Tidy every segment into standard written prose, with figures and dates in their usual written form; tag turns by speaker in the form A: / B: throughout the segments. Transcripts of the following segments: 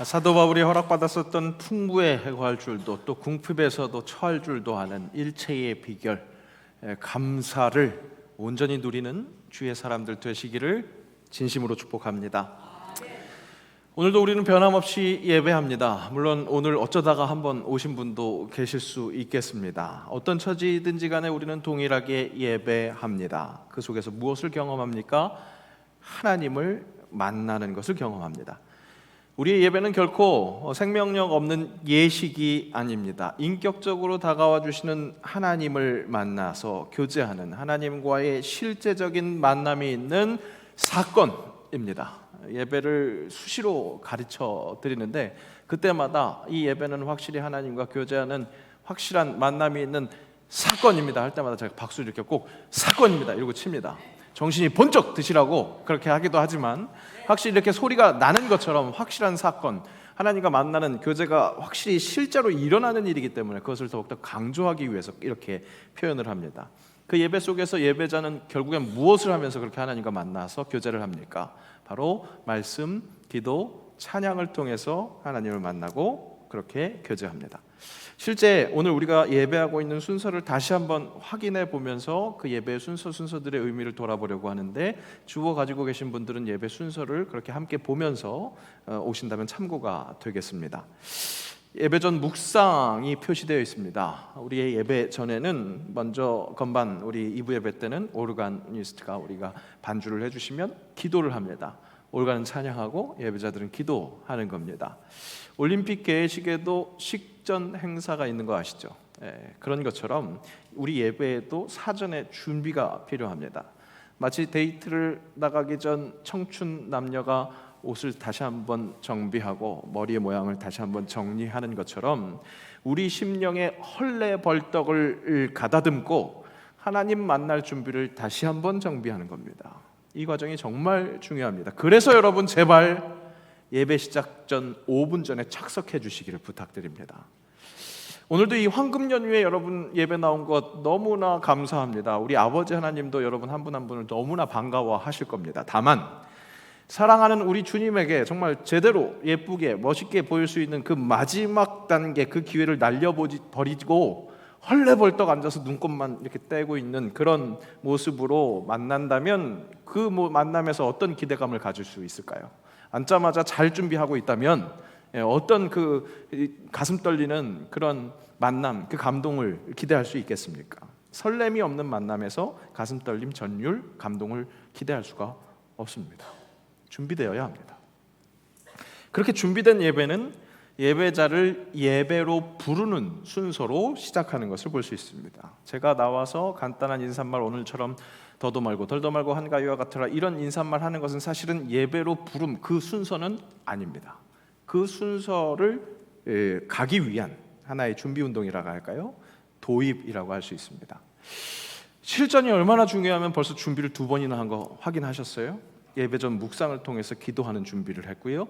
A: 사도 바울이 허락받았었던 풍부에 해고할 줄도 또 궁핍에서도 처할 줄도 아는 일체의 비결, 감사를 온전히 누리는 주의 사람들 되시기를 진심으로 축복합니다. 오늘도 우리는 변함없이 예배합니다. 물론 오늘 어쩌다가 한번 오신 분도 계실 수 있겠습니다. 어떤 처지든지 간에 우리는 동일하게 예배합니다. 그 속에서 무엇을 경험합니까? 하나님을 만나는 것을 경험합니다. 우리의 예배는 결코 생명력 없는 예식이 아닙니다. 인격적으로 다가와 주시는 하나님을 만나서 교제하는 하나님과의 실제적인 만남이 있는 사건입니다. 예배를 수시로 가르쳐 드리는데 그때마다 이 예배는 확실히 하나님과 교제하는 확실한 만남이 있는 사건입니다 할 때마다 제가 박수를 이렇게 꼭 사건입니다 이러고 칩니다. 정신이 번쩍 드시라고 그렇게 하기도 하지만 확실히 이렇게 소리가 나는 것처럼 확실한 사건, 하나님과 만나는 교제가 확실히 실제로 일어나는 일이기 때문에 그것을 더욱더 강조하기 위해서 이렇게 표현을 합니다. 그 예배 속에서 예배자는 결국엔 무엇을 하면서 그렇게 하나님과 만나서 교제를 합니까? 바로 말씀, 기도, 찬양을 통해서 하나님을 만나고 그렇게 교제합니다. 실제 오늘 우리가 예배하고 있는 순서를 다시 한번 확인해 보면서 그 예배의 순서들의 의미를 돌아보려고 하는데 주워 가지고 계신 분들은 예배 순서를 그렇게 함께 보면서 오신다면 참고가 되겠습니다. 예배 전 묵상이 표시되어 있습니다. 우리의 예배 전에는 먼저 건반, 우리 2부 예배 때는 오르가니스트가 우리가 반주를 해주시면 기도를 합니다. 오르간은 찬양하고 예배자들은 기도하는 겁니다. 올림픽 개회식에도 식전 행사가 있는 거 아시죠? 그런 것처럼 우리 예배에도 사전에 준비가 필요합니다. 마치 데이트를 나가기 전 청춘 남녀가 옷을 다시 한번 정비하고 머리의 모양을 다시 한번 정리하는 것처럼 우리 심령의 헐레벌떡을 가다듬고 하나님 만날 준비를 다시 한번 정비하는 겁니다. 이 과정이 정말 중요합니다. 그래서 여러분 제발 예배 시작 전 5분 전에 착석해 주시기를 부탁드립니다. 오늘도 이 황금 연휴에 여러분 예배 나온 것 너무나 감사합니다. 우리 아버지 하나님도 여러분 한 분 한 분을 너무나 반가워하실 겁니다. 다만 사랑하는 우리 주님에게 정말 제대로 예쁘게 멋있게 보일 수 있는 그 마지막 단계, 그 기회를 날려버리고 헐레벌떡 앉아서 눈곱만 이렇게 떼고 있는 그런 모습으로 만난다면 그 만남에서 어떤 기대감을 가질 수 있을까요? 앉자마자 잘 준비하고 있다면 어떤 그 가슴 떨리는 그런 만남, 그 감동을 기대할 수 있겠습니까? 설렘이 없는 만남에서 가슴 떨림, 전율, 감동을 기대할 수가 없습니다. 준비되어야 합니다. 그렇게 준비된 예배는 예배자를 예배로 부르는 순서로 시작하는 것을 볼 수 있습니다. 제가 나와서 간단한 인사말 오늘처럼 더도 말고 덜도 말고 한가위와 같으라 이런 인사말 하는 것은 사실은 예배로 부름 그 순서는 아닙니다. 그 순서를 가기 위한 하나의 준비 운동이라고 할까요? 도입이라고 할 수 있습니다. 실전이 얼마나 중요하면 벌써 준비를 2번이나 한 거 확인하셨어요? 예배 전 묵상을 통해서 기도하는 준비를 했고요.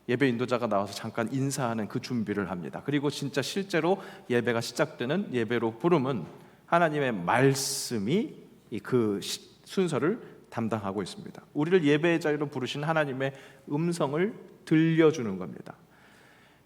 A: 예배 인도자가 나와서 잠깐 인사하는 그 준비를 합니다. 그리고 진짜 실제로 예배가 시작되는 예배로 부름은 하나님의 말씀이 그 순서를 담당하고 있습니다. 우리를 예배의 자리로 부르신 하나님의 음성을 들려주는 겁니다.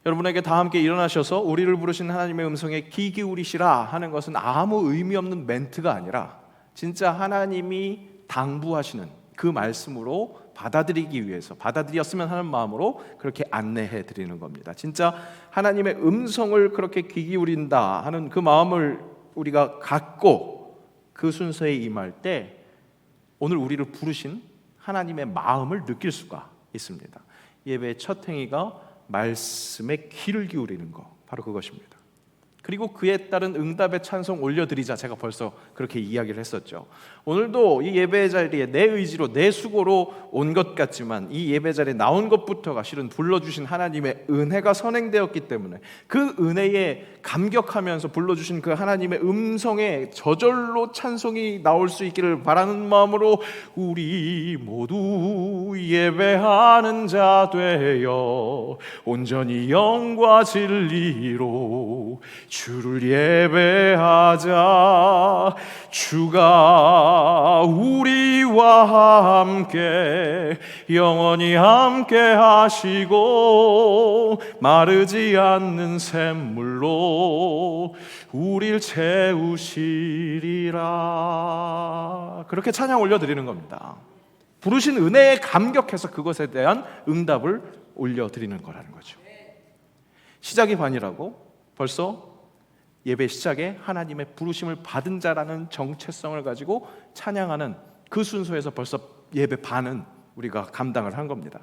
A: 여러분에게 다 함께 일어나셔서 우리를 부르신 하나님의 음성에 귀 기울이시라 하는 것은 아무 의미 없는 멘트가 아니라 진짜 하나님이 당부하시는 그 말씀으로 받아들이기 위해서 받아들였으면 하는 마음으로 그렇게 안내해 드리는 겁니다. 진짜 하나님의 음성을 그렇게 귀 기울인다 하는 그 마음을 우리가 갖고 그 순서에 임할 때 오늘 우리를 부르신 하나님의 마음을 느낄 수가 있습니다. 예배의 첫 행위가 말씀에 귀를 기울이는 거, 바로 그것입니다. 그리고 그에 따른 응답의 찬송 올려드리자, 제가 벌써 그렇게 이야기를 했었죠. 오늘도 이 예배 자리에 내 의지로 내 수고로 온 것 같지만 이 예배 자리에 나온 것부터가 실은 불러주신 하나님의 은혜가 선행되었기 때문에 그 은혜에 감격하면서 불러주신 그 하나님의 음성에 저절로 찬송이 나올 수 있기를 바라는 마음으로 우리 모두 예배하는 자 되어 온전히 영과 진리로 주를 예배하자. 주가 우리와 함께 영원히 함께 하시고 마르지 않는 샘물로 우릴 채우시리라. 그렇게 찬양 올려드리는 겁니다. 부르신 은혜에 감격해서 그것에 대한 응답을 올려드리는 거라는 거죠. 시작이 반이라고 벌써 예배 시작에 하나님의 부르심을 받은 자라는 정체성을 가지고 찬양하는 그 순서에서 벌써 예배 반은 우리가 감당을 한 겁니다.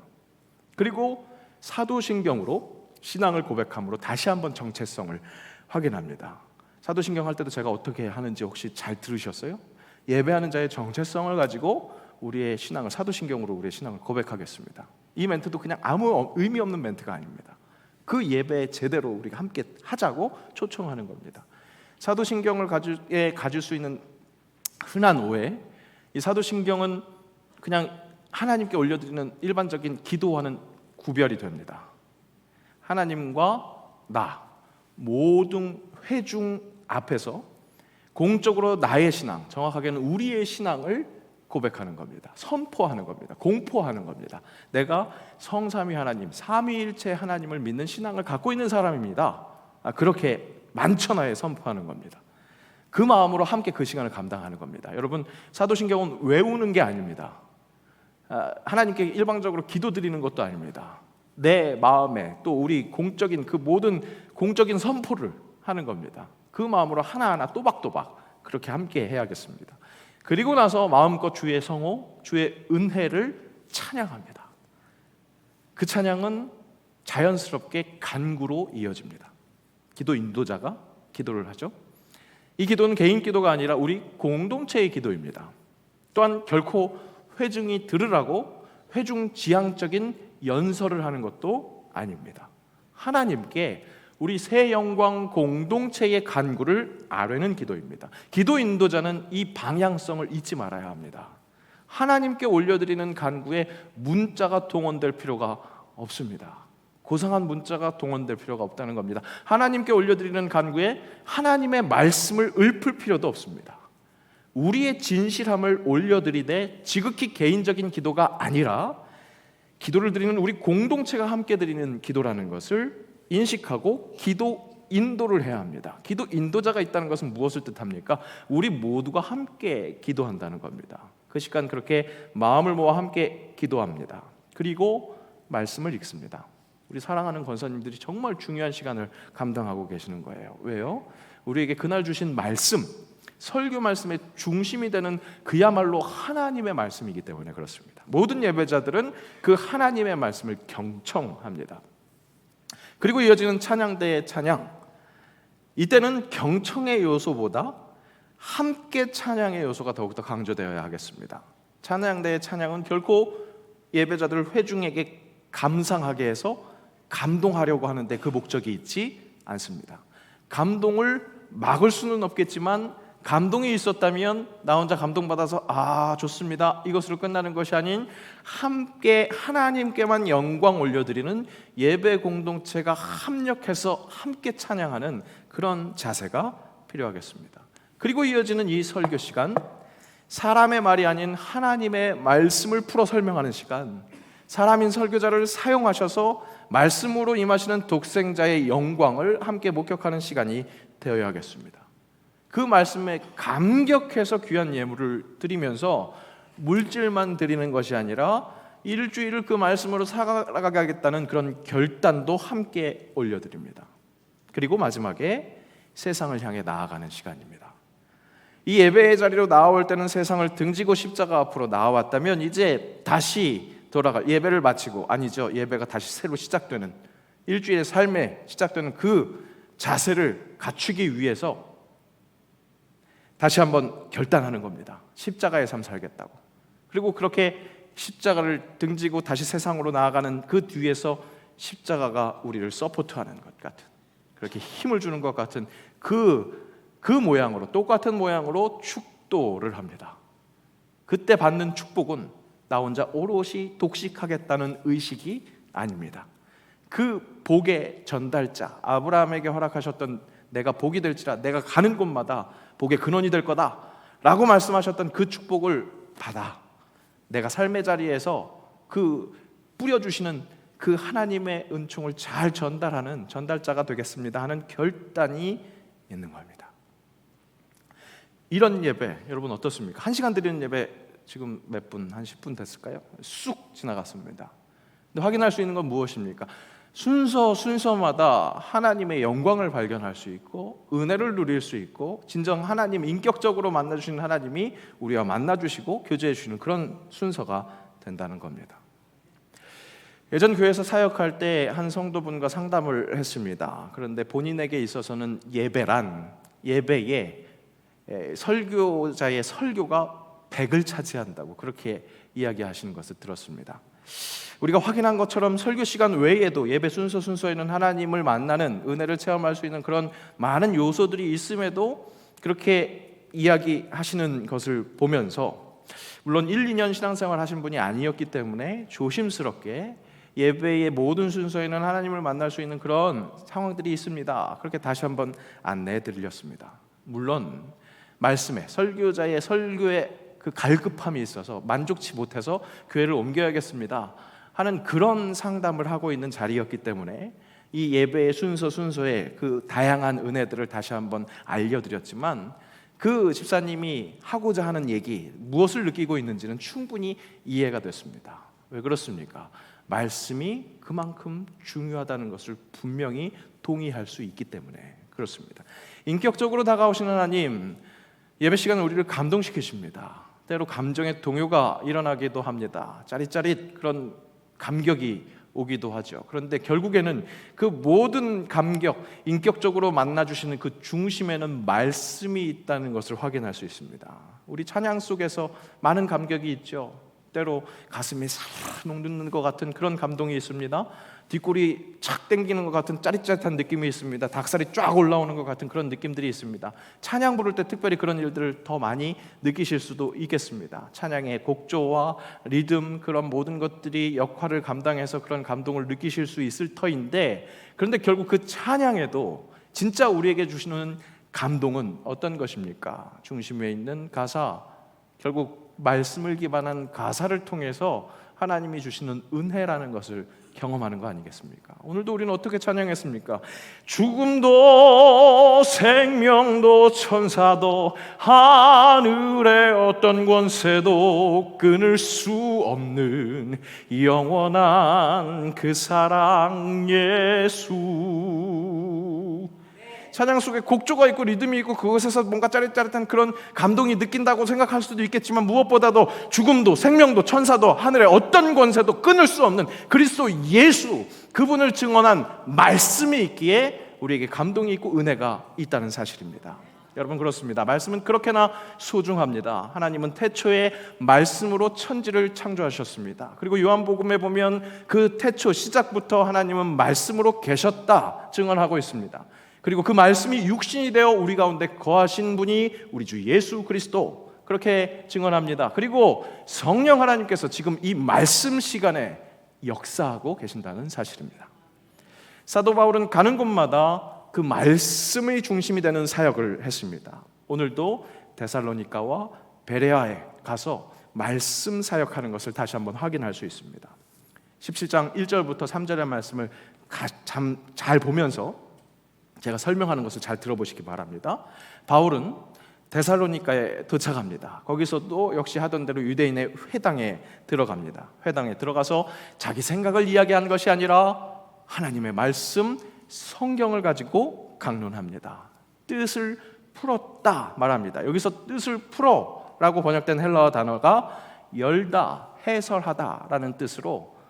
A: 그리고 사도신경으로 신앙을 고백함으로 다시 한번 정체성을 확인합니다. 사도신경 할 때도 제가 어떻게 하는지 혹시 잘 들으셨어요? 예배하는 자의 정체성을 가지고 우리의 신앙을, 사도신경으로 우리의 신앙을 고백하겠습니다. 이 멘트도 그냥 아무 의미 없는 멘트가 아닙니다. 그 예배 제대로 우리가 함께 하자고 초청하는 겁니다. 사도신경을 가질 수 있는 흔한 오해, 이 사도신경은 그냥 하나님께 올려드리는 일반적인 기도와는 구별이 됩니다. 하나님과 나 모든 회중 앞에서 공적으로 나의 신앙, 정확하게는 우리의 신앙을 고백하는 겁니다. 선포하는 겁니다. 공포하는 겁니다. 내가 성삼위 하나님, 삼위일체 하나님을 믿는 신앙을 갖고 있는 사람입니다. 그렇게 만천하에 선포하는 겁니다. 그 마음으로 함께 그 시간을 감당하는 겁니다. 여러분, 사도신경은 외우는 게 아닙니다. 하나님께 일방적으로 기도드리는 것도 아닙니다. 내 마음에 또 우리 공적인 그 모든 공적인 선포를 하는 겁니다. 그 마음으로 하나하나 또박또박 그렇게 함께 해야겠습니다. 그리고 나서 마음껏 주의 성호, 주의 은혜를 찬양합니다. 그 찬양은 자연스럽게 간구로 이어집니다. 기도 인도자가 기도를 하죠. 이 기도는 개인 기도가 아니라 우리 공동체의 기도입니다. 또한 결코 회중이 들으라고 회중 지향적인 연설을 하는 것도 아닙니다. 하나님께 우리 새 영광 공동체의 간구를 아뢰는 기도입니다. 기도 인도자는 이 방향성을 잊지 말아야 합니다. 하나님께 올려드리는 간구에 문자가 동원될 필요가 없습니다. 고상한 문자가 동원될 필요가 없다는 겁니다. 하나님께 올려드리는 간구에 하나님의 말씀을 읊을 필요도 없습니다. 우리의 진실함을 올려드리되 지극히 개인적인 기도가 아니라 기도를 드리는 우리 공동체가 함께 드리는 기도라는 것을 인식하고 기도 인도를 해야 합니다. 기도 인도자가 있다는 것은 무엇을 뜻합니까? 우리 모두가 함께 기도한다는 겁니다. 그 시간 그렇게 마음을 모아 함께 기도합니다. 그리고 말씀을 읽습니다. 우리 사랑하는 권사님들이 정말 중요한 시간을 감당하고 계시는 거예요. 왜요? 우리에게 그날 주신 말씀, 설교 말씀의 중심이 되는 그야말로 하나님의 말씀이기 때문에 그렇습니다. 모든 예배자들은 그 하나님의 말씀을 경청합니다. 그리고 이어지는 찬양대의 찬양, 이때는 경청의 요소보다 함께 찬양의 요소가 더욱더 강조되어야 하겠습니다. 찬양대의 찬양은 결코 예배자들을 회중에게 감상하게 해서 감동하려고 하는데 그 목적이 있지 않습니다. 감동을 막을 수는 없겠지만 감동이 있었다면 나 혼자 감동받아서 좋습니다 이것으로 끝나는 것이 아닌 함께 하나님께만 영광 올려드리는 예배 공동체가 합력해서 함께 찬양하는 그런 자세가 필요하겠습니다. 그리고 이어지는 이 설교 시간, 사람의 말이 아닌 하나님의 말씀을 풀어 설명하는 시간, 사람인 설교자를 사용하셔서 말씀으로 임하시는 독생자의 영광을 함께 목격하는 시간이 되어야 하겠습니다. 그 말씀에 감격해서 귀한 예물을 드리면서 물질만 드리는 것이 아니라 일주일을 그 말씀으로 살아가겠다는 그런 결단도 함께 올려드립니다. 그리고 마지막에 세상을 향해 나아가는 시간입니다. 이 예배의 자리로 나아올 때는 세상을 등지고 십자가 앞으로 나아왔다면 이제 다시 돌아가 예배를 마치고, 아니죠, 예배가 다시 새로 시작되는 일주일의 삶에 시작되는 그 자세를 갖추기 위해서 다시 한번 결단하는 겁니다. 십자가의 삶 살겠다고. 그리고 그렇게 십자가를 등지고 다시 세상으로 나아가는 그 뒤에서 십자가가 우리를 서포트하는 것 같은, 그렇게 힘을 주는 것 같은 그 모양으로, 똑같은 모양으로 축도를 합니다. 그때 받는 축복은 나 혼자 오롯이 독식하겠다는 의식이 아닙니다. 그 복의 전달자, 아브라함에게 허락하셨던 내가 복이 될지라 내가 가는 곳마다 복의 근원이 될 거다 라고 말씀하셨던 그 축복을 받아 내가 삶의 자리에서 그 뿌려주시는 그 하나님의 은총을 잘 전달하는 전달자가 되겠습니다 하는 결단이 있는 겁니다. 이런 예배 여러분 어떻습니까? 1시간 드리는 예배 지금 몇 분? 한 10분 됐을까요? 쑥 지나갔습니다. 근데 확인할 수 있는 건 무엇입니까? 순서마다 하나님의 영광을 발견할 수 있고 은혜를 누릴 수 있고 진정 하나님 인격적으로 만나주시는 하나님이 우리와 만나주시고 교제해 주시는 그런 순서가 된다는 겁니다. 예전 교회에서 사역할 때 한 성도분과 상담을 했습니다. 그런데 본인에게 있어서는 예배에 설교자의 설교가 100을 차지한다고 그렇게 이야기하시는 것을 들었습니다. 우리가 확인한 것처럼 설교 시간 외에도 예배 순서에는 하나님을 만나는 은혜를 체험할 수 있는 그런 많은 요소들이 있음에도 그렇게 이야기하시는 것을 보면서 물론 1, 2년 신앙생활 하신 분이 아니었기 때문에 조심스럽게 예배의 모든 순서에는 하나님을 만날 수 있는 그런 상황들이 있습니다. 그렇게 다시 한번 안내해 드렸습니다. 물론 말씀에 설교자의 설교에 그 갈급함이 있어서 만족치 못해서 교회를 옮겨야겠습니다 하는 그런 상담을 하고 있는 자리였기 때문에 이 예배의 순서에 그 다양한 은혜들을 다시 한번 알려드렸지만 그 집사님이 하고자 하는 얘기 무엇을 느끼고 있는지는 충분히 이해가 됐습니다. 왜 그렇습니까? 말씀이 그만큼 중요하다는 것을 분명히 동의할 수 있기 때문에 그렇습니다. 인격적으로 다가오시는 하나님 예배 시간은 우리를 감동시키십니다. 때로 감정의 동요가 일어나기도 합니다. 짜릿짜릿 그런 감격이 오기도 하죠. 그런데 결국에는 그 모든 감격, 인격적으로 만나주시는 그 중심에는 말씀이 있다는 것을 확인할 수 있습니다. 우리 찬양 속에서 많은 감격이 있죠. 때로 가슴이 살짝 녹는 것 같은 그런 감동이 있습니다. 뒷골이 착 땡기는 것 같은 짜릿짜릿한 느낌이 있습니다. 닭살이 쫙 올라오는 것 같은 그런 느낌들이 있습니다. 찬양 부를 때 특별히 그런 일들을 더 많이 느끼실 수도 있겠습니다. 찬양의 곡조와 리듬 그런 모든 것들이 역할을 감당해서 그런 감동을 느끼실 수 있을 터인데 그런데 결국 그 찬양에도 진짜 우리에게 주시는 감동은 어떤 것입니까? 중심에 있는 가사, 결국 말씀을 기반한 가사를 통해서 하나님이 주시는 은혜라는 것을 경험하는 거 아니겠습니까? 오늘도 우리는 어떻게 찬양했습니까? 죽음도 생명도 천사도 하늘의 어떤 권세도 끊을 수 없는 영원한 그 사랑 예수. 찬양 속에 곡조가 있고 리듬이 있고 그것에서 뭔가 짜릿짜릿한 그런 감동이 느낀다고 생각할 수도 있겠지만 무엇보다도 죽음도 생명도 천사도 하늘의 어떤 권세도 끊을 수 없는 그리스도 예수 그분을 증언한 말씀이 있기에 우리에게 감동이 있고 은혜가 있다는 사실입니다. 여러분 그렇습니다. 말씀은 그렇게나 소중합니다. 하나님은 태초에 말씀으로 천지를 창조하셨습니다. 그리고 요한복음에 보면 그 태초 시작부터 하나님은 말씀으로 계셨다 증언하고 있습니다. 그리고 그 말씀이 육신이 되어 우리 가운데 거하신 분이 우리 주 예수 그리스도 그렇게 증언합니다. 그리고 성령 하나님께서 지금 이 말씀 시간에 역사하고 계신다는 사실입니다. 사도 바울은 가는 곳마다 그 말씀의 중심이 되는 사역을 했습니다. 오늘도 데살로니가와 베레아에 가서 말씀 사역하는 것을 다시 한번 확인할 수 있습니다. 17장 1절부터 3절의 말씀을 잘 보면서 제가 설명하는 것을 잘 들어보시기 바랍니다. 바울은 데살로니가에 도착합니다. 거기서도 역시 하던 대로 유대인의 회당에 들어갑니다. 회당에 들어가서 자기 생각을 이야기한 것이 아니라 하나님의 말씀, 성경을 가지고 강론합니다. 뜻을 풀었다 말합니다. 여기서 뜻을 풀어라고 번역된 헬라어 단어가 열다, 해설하다라는 뜻으로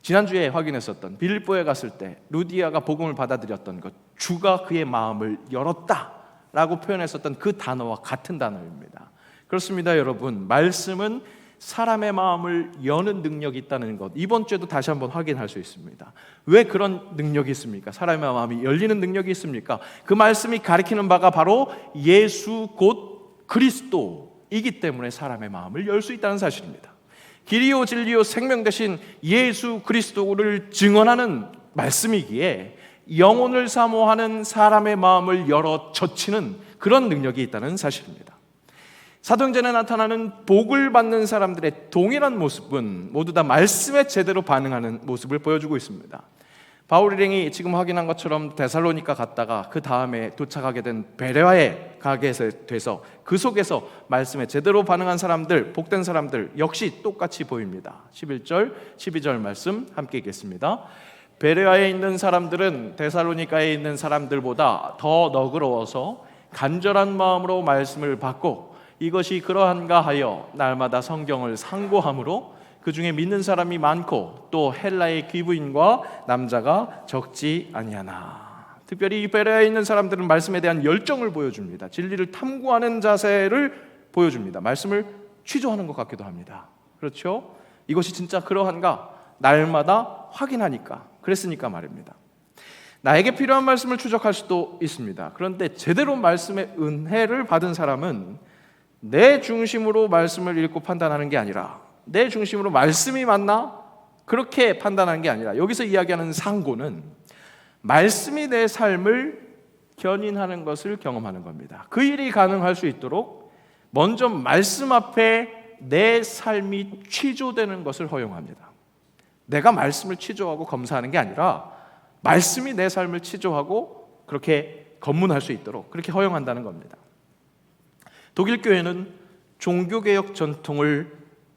A: 지난주에 확인했었던 빌립보에 갔을 때 루디아가 복음을 받아들였던 것, 주가 그의 마음을 열었다라고 표현했었던 그 단어와 같은 단어입니다. 그렇습니다, 여러분. 말씀은 사람의 마음을 여는 능력이 있다는 것, 이번 주에도 다시 한번 확인할 수 있습니다. 왜 그런 능력이 있습니까? 사람의 마음이 열리는 능력이 있습니까? 그 말씀이 가리키는 바가 바로 예수 곧 그리스도이기 때문에 사람의 마음을 열 수 있다는 사실입니다. 길이요 진리요 생명 되신 예수 그리스도를 증언하는 말씀이기에 영혼을 사모하는 사람의 마음을 열어 젖히는 그런 능력이 있다는 사실입니다. 사도행전에 나타나는 복을 받는 사람들의 동일한 모습은 모두 다 말씀에 제대로 반응하는 모습을 보여주고 있습니다. 바울 일행이 지금 확인한 것처럼 데살로니가 갔다가 그 다음에 도착하게 된 베레아에 가게 돼서 그 속에서 말씀에 제대로 반응한 사람들, 복된 사람들 역시 똑같이 보입니다. 11절, 12절 말씀 함께 읽겠습니다. 베레아에 있는 사람들은 데살로니가에 있는 사람들보다 더 너그러워서 간절한 마음으로 말씀을 받고 이것이 그러한가 하여 날마다 성경을 상고함으로 그 중에 믿는 사람이 많고 또 헬라의 귀부인과 남자가 적지 아니하나. 특별히 이 베레아에 있는 사람들은 말씀에 대한 열정을 보여줍니다. 진리를 탐구하는 자세를 보여줍니다. 말씀을 취조하는 것 같기도 합니다. 그렇죠? 이것이 진짜 그러한가? 날마다 확인하니까, 그랬으니까 말입니다. 나에게 필요한 말씀을 추적할 수도 있습니다. 그런데 제대로 말씀의 은혜를 받은 사람은 내 중심으로 말씀을 읽고 판단하는 게 아니라 내 중심으로 말씀이 맞나? 그렇게 판단하는 게 아니라 여기서 이야기하는 상고는 말씀이 내 삶을 견인하는 것을 경험하는 겁니다. 그 일이 가능할 수 있도록 먼저 말씀 앞에 내 삶이 취조되는 것을 허용합니다. 내가 말씀을 취조하고 검사하는 게 아니라 말씀이 내 삶을 취조하고 그렇게 검문할 수 있도록 그렇게 허용한다는 겁니다. 독일 교회는 종교개혁 전통을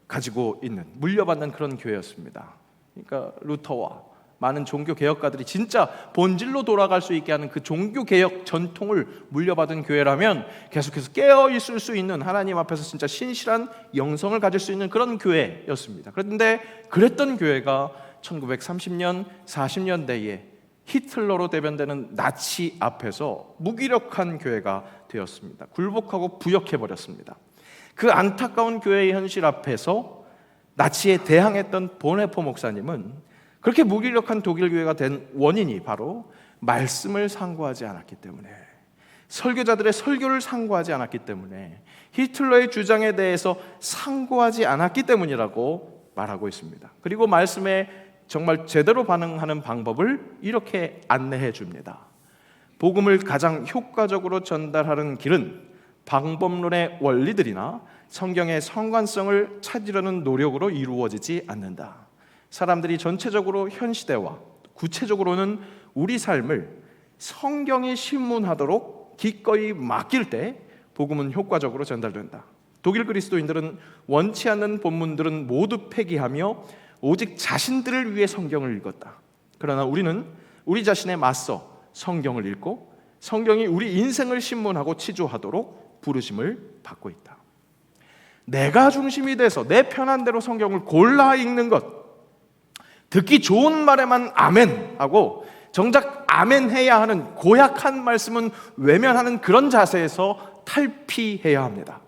A: 가지고 있는, 물려받는 그런 교회였습니다. 그러니까 루터와 많은 종교개혁가들이 진짜 본질로 돌아갈 수 있게 하는 그 종교개혁 전통을 물려받은 교회라면 계속해서 깨어있을 수 있는, 하나님 앞에서 진짜 신실한 영성을 가질 수 있는 그런 교회였습니다. 그런데 그랬던 교회가 1930년, 40년대에 히틀러로 대변되는 나치 앞에서 무기력한 교회가 되었습니다. 굴복하고 부역해버렸습니다. 그 안타까운 교회의 현실 앞에서 나치에 대항했던 보네포 목사님은 그렇게 무기력한 독일 교회가 된 원인이 바로 말씀을 상고하지 않았기 때문에, 설교자들의 설교를 상고하지 않았기 때문에, 히틀러의 주장에 대해서 상고하지 않았기 때문이라고 말하고 있습니다. 그리고 말씀에 정말 제대로 반응하는 방법을 이렇게 안내해 줍니다. 복음을 가장 효과적으로 전달하는 길은 방법론의 원리들이나 성경의 상관성을 찾으려는 노력으로 이루어지지 않는다. 사람들이 전체적으로 현 시대와 구체적으로는 우리 삶을 성경이 신문하도록 기꺼이 맡길 때 복음은 효과적으로 전달된다. 독일 그리스도인들은 원치 않는 본문들은 모두 폐기하며 오직 자신들을 위해 성경을 읽었다. 그러나 우리는 우리 자신에 맞서 성경을 읽고 성경이 우리 인생을 신문하고 치조하도록 부르심을 받고 있다. 내가 중심이 돼서 내 편한 대로 성경을 골라 읽는 것, 듣기 좋은 말에만 아멘 하고 정작 아멘 해야 하는 고약한 말씀은 외면하는 그런 자세에서 탈피해야 합니다.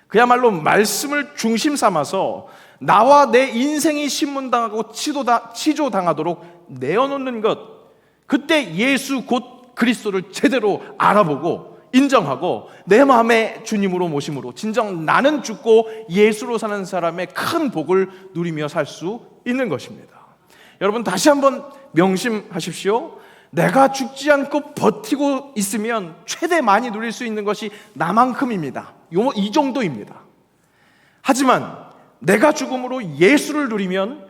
A: 그야말로 말씀을 중심 삼아서 나와 내 인생이 신문당하고 치조당하도록 내어놓는 것, 그때 예수 곧 그리스도를 제대로 알아보고 인정하고 내 마음의 주님으로 모심으로 진정 나는 죽고 예수로 사는 사람의 큰 복을 누리며 살 수 있는 것입니다. 여러분 다시 한번 명심하십시오. 내가 죽지 않고 버티고 있으면 최대 많이 누릴 수 있는 것이 나만큼입니다. 이 정도입니다. 하지만 내가 죽음으로 예수를 누리면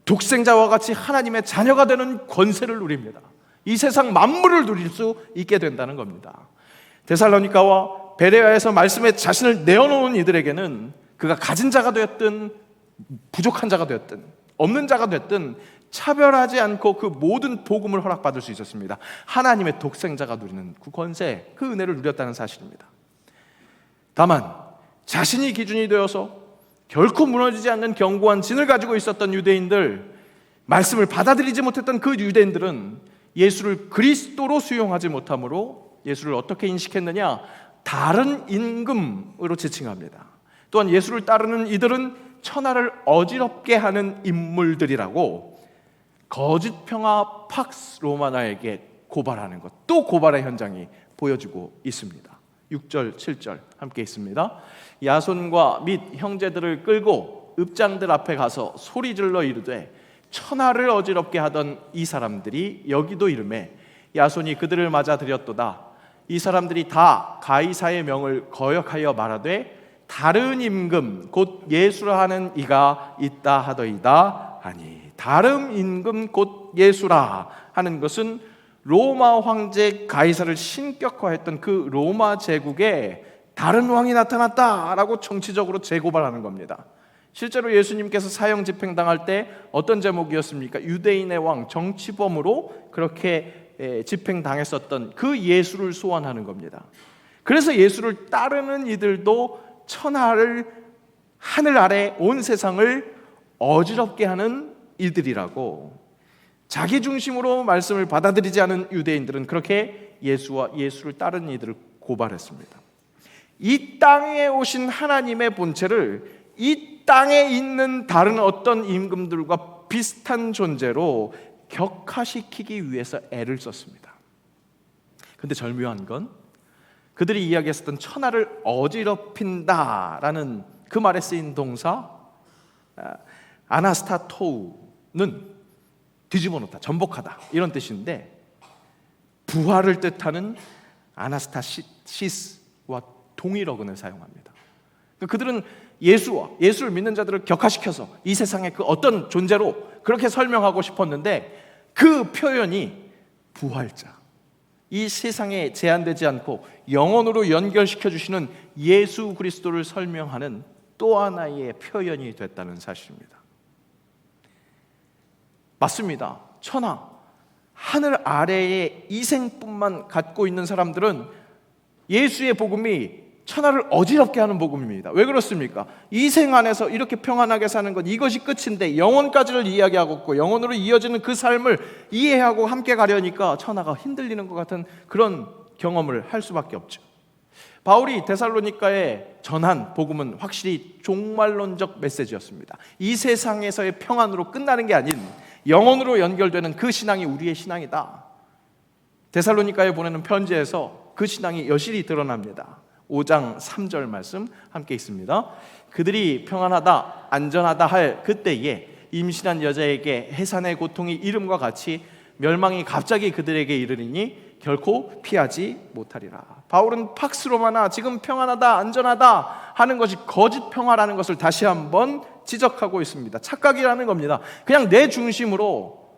A: 독생자와 같이 하나님의 자녀가 되는 권세를 누립니다. 이 세상 만물을 누릴 수 있게 된다는 겁니다. 데살로니가와 베레아에서 말씀에 자신을 내어놓은 이들에게는 그가 가진 자가 되었든 부족한 자가 되었든 없는 자가 됐든 차별하지 않고 그 모든 복음을 허락받을 수 있었습니다. 하나님의 독생자가 누리는 그 권세, 그 은혜를 누렸다는 사실입니다. 다만 자신이 기준이 되어서 결코 무너지지 않는 견고한 진을 가지고 있었던 유대인들, 말씀을 받아들이지 못했던 그 유대인들은 예수를 그리스도로 수용하지 못하므로 예수를 어떻게 인식했느냐? 다른 임금으로 지칭합니다. 또한 예수를 따르는 이들은 천하를 어지럽게 하는 인물들이라고 거짓 평화 팍스 로마나에게 고발하는 것, 또 고발의 현장이 보여지고 있습니다. 6절, 7절 함께 있습니다. 야손과 및 형제들을 끌고 읍장들 앞에 가서 소리질러 이르되 천하를 어지럽게 하던 이 사람들이 여기도 이르매 야손이 그들을 맞아 들였도다. 이 사람들이 다 가이사의 명을 거역하여 말하되 다른 임금 곧 예수라 하는 이가 있다 하더이다 하니, 다른 임금 곧 예수라 하는 것은 로마 황제 가이사를 신격화했던 그 로마 제국에 다른 왕이 나타났다라고 정치적으로 재고발하는 겁니다. 실제로 예수님께서 사형 집행당할 때 어떤 제목이었습니까? 유대인의 왕, 정치범으로 그렇게 집행당했었던 그 예수를 소환하는 겁니다. 그래서 예수를 따르는 이들도 천하를, 하늘 아래 온 세상을 어지럽게 하는 이들이라고, 자기 중심으로 말씀을 받아들이지 않은 유대인들은 그렇게 예수를 따르는 이들을 고발했습니다. 이 땅에 오신 하나님의 본체를 이 땅에 있는 다른 어떤 임금들과 비슷한 존재로 격화시키기 위해서 애를 썼습니다. 근데 절묘한 건 그들이 이야기했었던 천하를 어지럽힌다라는 그 말에 쓰인 동사 아나스타토우는 뒤집어 놓다, 전복하다 이런 뜻인데, 부활을 뜻하는 아나스타시스와 동일 어근을 사용합니다. 그들은 예수를 믿는 자들을 격화시켜서 이 세상의 그 어떤 존재로 그렇게 설명하고 싶었는데, 그 표현이 부활자, 이 세상에 제한되지 않고 영원으로 연결시켜 주시는 예수 그리스도를 설명하는 또 하나의 표현이 됐다는 사실입니다. 맞습니다. 천하, 하늘 아래에 이생뿐만 갖고 있는 사람들은 예수의 복음이 천하를 어지럽게 하는 복음입니다. 왜 그렇습니까? 이 생 안에서 이렇게 평안하게 사는 것, 이것이 끝인데 영원까지를 이야기하고 있고 영원으로 이어지는 그 삶을 이해하고 함께 가려니까 천하가 흔들리는 것 같은 그런 경험을 할 수밖에 없죠. 바울이 데살로니가에 전한 복음은 확실히 종말론적 메시지였습니다. 이 세상에서의 평안으로 끝나는 게 아닌 영원으로 연결되는 그 신앙이 우리의 신앙이다. 데살로니가에 보내는 편지에서 그 신앙이 여실히 드러납니다. 5장 3절 말씀 함께 있습니다. 그들이 평안하다, 안전하다 할 그때에 임신한 여자에게 해산의 고통이 이름과 같이 멸망이 갑자기 그들에게 이르리니 결코 피하지 못하리라. 바울은 팍스 로마나 지금 평안하다, 안전하다 하는 것이 거짓 평화라는 것을 다시 한번 지적하고 있습니다. 착각이라는 겁니다. 그냥 내 중심으로,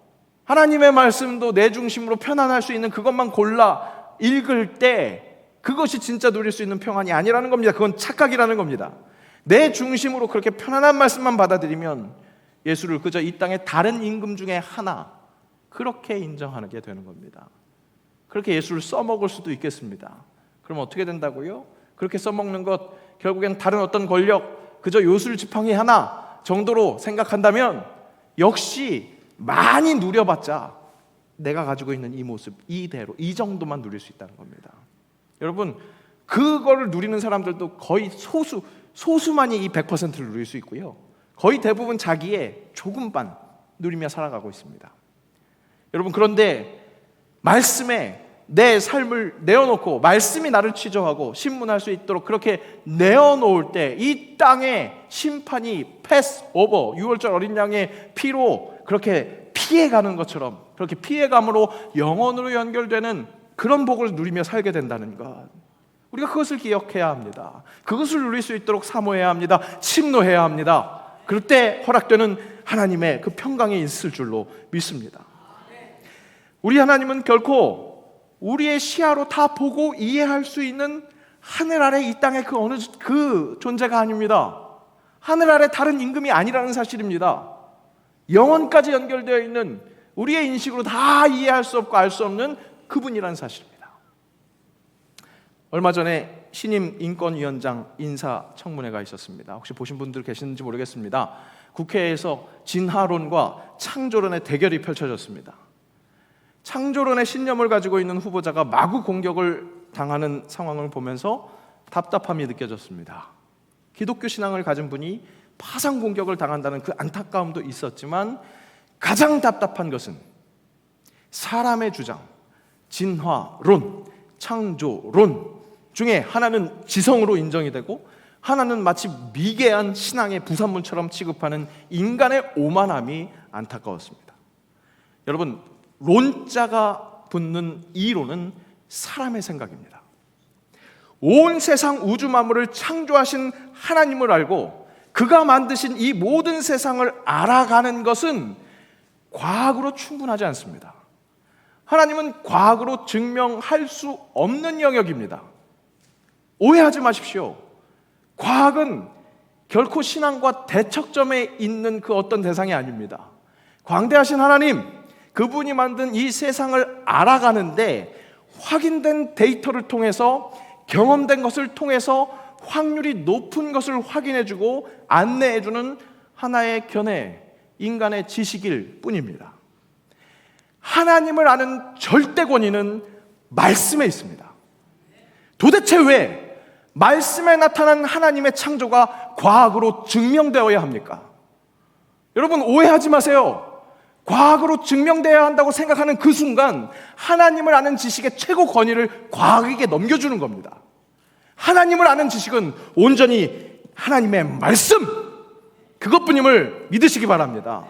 A: 하나님의 말씀도 내 중심으로 편안할 수 있는 그것만 골라 읽을 때 그것이 진짜 누릴 수 있는 평안이 아니라는 겁니다. 그건 착각이라는 겁니다. 내 중심으로 그렇게 편안한 말씀만 받아들이면 예수를 그저 이 땅의 다른 임금 중에 하나, 그렇게 인정하게 되는 겁니다. 그렇게 예수를 써먹을 수도 있겠습니다. 그럼 어떻게 된다고요? 그렇게 써먹는 것, 결국엔 다른 어떤 권력, 그저 요술지팡이 하나 정도로 생각한다면 역시 많이 누려봤자 내가 가지고 있는 이 모습, 이대로, 이 정도만 누릴 수 있다는 겁니다. 여러분, 그거를 누리는 사람들도 거의 소수만이 이 100%를 누릴 수 있고요, 거의 대부분 자기의 조금만 누리며 살아가고 있습니다. 여러분, 그런데 말씀에 내 삶을 내어놓고 말씀이 나를 취조하고 신문할 수 있도록 그렇게 내어놓을 때 이 땅의 심판이 패스 오버, 6월절 어린 양의 피로 그렇게 피해가는 것처럼, 그렇게 피해감으로 영원으로 연결되는 그런 복을 누리며 살게 된다는 것, 우리가 그것을 기억해야 합니다. 그것을 누릴 수 있도록 사모해야 합니다. 침노해야 합니다. 그럴 때 허락되는 하나님의 그 평강이 있을 줄로 믿습니다. 우리 하나님은 결코 우리의 시야로 다 보고 이해할 수 있는 하늘 아래 이 땅의 그 어느 그 존재가 아닙니다. 하늘 아래 다른 임금이 아니라는 사실입니다. 영원까지 연결되어 있는 우리의 인식으로 다 이해할 수 없고 알 수 없는 그분이라는 사실입니다. 얼마 전에 신임 인권위원장 인사청문회가 있었습니다. 혹시 보신 분들 계시는지 모르겠습니다. 국회에서 진화론과 창조론의 대결이 펼쳐졌습니다. 창조론의 신념을 가지고 있는 후보자가 마구 공격을 당하는 상황을 보면서 답답함이 느껴졌습니다. 기독교 신앙을 가진 분이 파상 공격을 당한다는 그 안타까움도 있었지만, 가장 답답한 것은 사람의 주장, 진화론, 창조론 중에 하나는 지성으로 인정이 되고 하나는 마치 미개한 신앙의 부산물처럼 취급하는 인간의 오만함이 안타까웠습니다. 여러분, 론자가 붙는 이론은 사람의 생각입니다. 온 세상 우주 만물을 창조하신 하나님을 알고 그가 만드신 이 모든 세상을 알아가는 것은 과학으로 충분하지 않습니다. 하나님은 과학으로 증명할 수 없는 영역입니다. 오해하지 마십시오. 과학은 결코 신앙과 대척점에 있는 그 어떤 대상이 아닙니다. 광대하신 하나님, 그분이 만든 이 세상을 알아가는데 확인된 데이터를 통해서, 경험된 것을 통해서 확률이 높은 것을 확인해주고 안내해주는 하나의 견해, 인간의 지식일 뿐입니다. 하나님을 아는 절대 권위는 말씀에 있습니다. 도대체 왜 말씀에 나타난 하나님의 창조가 과학으로 증명되어야 합니까? 여러분, 오해하지 마세요. 과학으로 증명되어야 한다고 생각하는 그 순간 하나님을 아는 지식의 최고 권위를 과학에게 넘겨주는 겁니다. 하나님을 아는 지식은 온전히 하나님의 말씀, 그것뿐임을 믿으시기 바랍니다.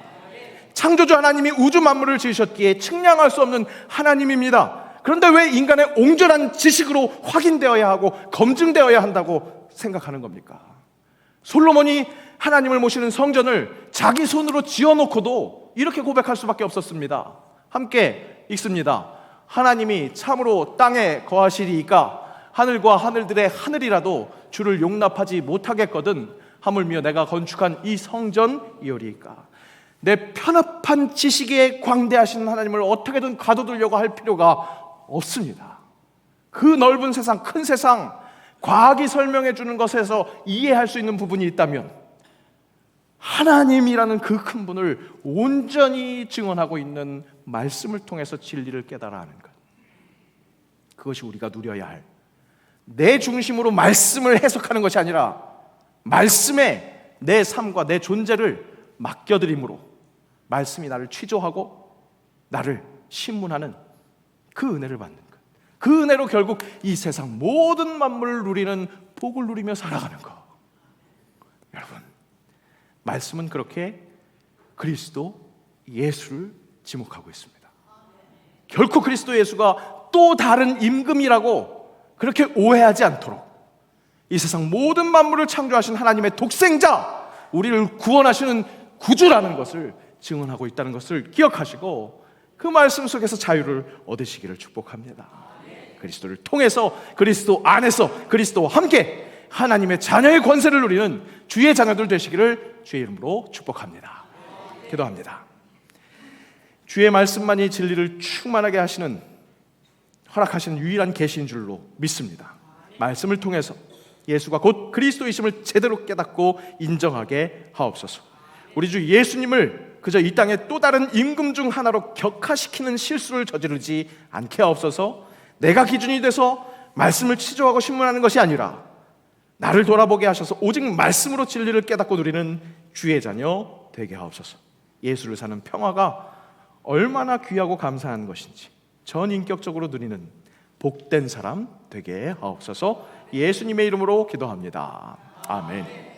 A: 창조주 하나님이 우주 만물을 지으셨기에 측량할 수 없는 하나님입니다. 그런데 왜 인간의 옹졸한 지식으로 확인되어야 하고 검증되어야 한다고 생각하는 겁니까? 솔로몬이 하나님을 모시는 성전을 자기 손으로 지어놓고도 이렇게 고백할 수밖에 없었습니다. 함께 읽습니다. 하나님이 참으로 땅에 거하시리이까 하늘과 하늘들의 하늘이라도 주를 용납하지 못하겠거든 하물며 내가 건축한 이 성전이오리이까. 내 편협한 지식에 광대하신 하나님을 어떻게든 가둬두려고 할 필요가 없습니다. 그 넓은 세상, 큰 세상, 과학이 설명해 주는 것에서 이해할 수 있는 부분이 있다면 하나님이라는 그 큰 분을 온전히 증언하고 있는 말씀을 통해서 진리를 깨달아 하는 것, 그것이 우리가 누려야 할, 내 중심으로 말씀을 해석하는 것이 아니라 말씀에 내 삶과 내 존재를 맡겨드림으로 말씀이 나를 취조하고 나를 신문하는 그 은혜를 받는 것, 그 은혜로 결국 이 세상 모든 만물을 누리는 복을 누리며 살아가는 것. 여러분, 말씀은 그렇게 그리스도 예수를 지목하고 있습니다. 결코 그리스도 예수가 또 다른 임금이라고 그렇게 오해하지 않도록 이 세상 모든 만물을 창조하신 하나님의 독생자, 우리를 구원하시는 구주라는 것을 증언하고 있다는 것을 기억하시고 그 말씀 속에서 자유를 얻으시기를 축복합니다. 그리스도를 통해서, 그리스도 안에서, 그리스도와 함께 하나님의 자녀의 권세를 누리는 주의 자녀들 되시기를 주의 이름으로 축복합니다. 기도합니다. 주의 말씀만이 진리를 충만하게 하시는, 허락하시는 유일한 계시인 줄로 믿습니다. 말씀을 통해서 예수가 곧 그리스도이심을 제대로 깨닫고 인정하게 하옵소서. 우리 주 예수님을 그저 이 땅의 또 다른 임금 중 하나로 격화시키는 실수를 저지르지 않게 하옵소서. 내가 기준이 돼서 말씀을 치조하고 신문하는 것이 아니라 나를 돌아보게 하셔서 오직 말씀으로 진리를 깨닫고 누리는 주의 자녀 되게 하옵소서. 예수를 사는 평화가 얼마나 귀하고 감사한 것인지 전인격적으로 누리는 복된 사람 되게 하옵소서. 예수님의 이름으로 기도합니다. 아멘.